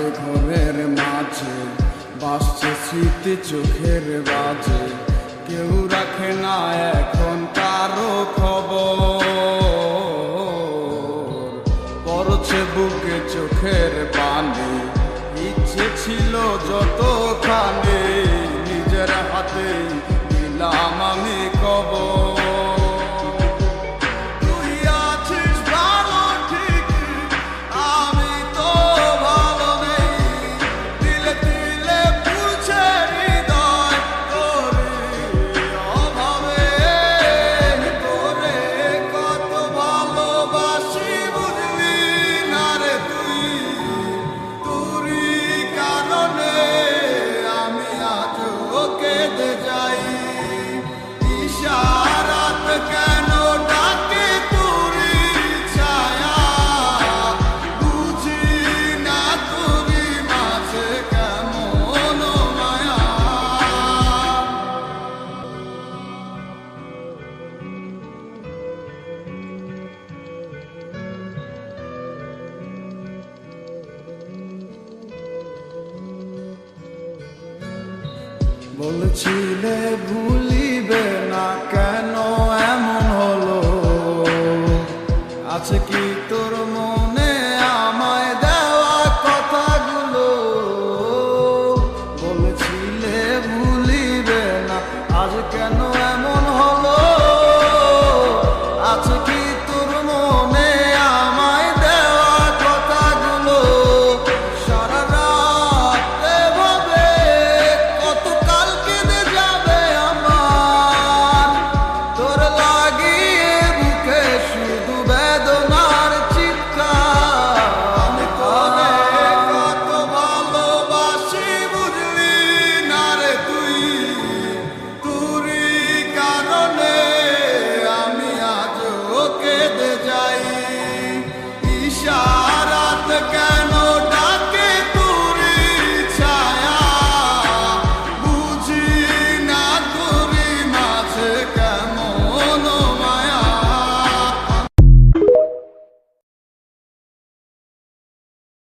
রাতে ঘরের মাঝে বাসছে স্মৃতি চোখের বাজে, কেউ রাখে না এখন কারো খবর। পড়ছে বুকে চোখের পানি, ইচ্ছে ছিল যতখানি নিজের হাতে দিলাম আমি কবর। বলছিলে ভুলিবে না কেন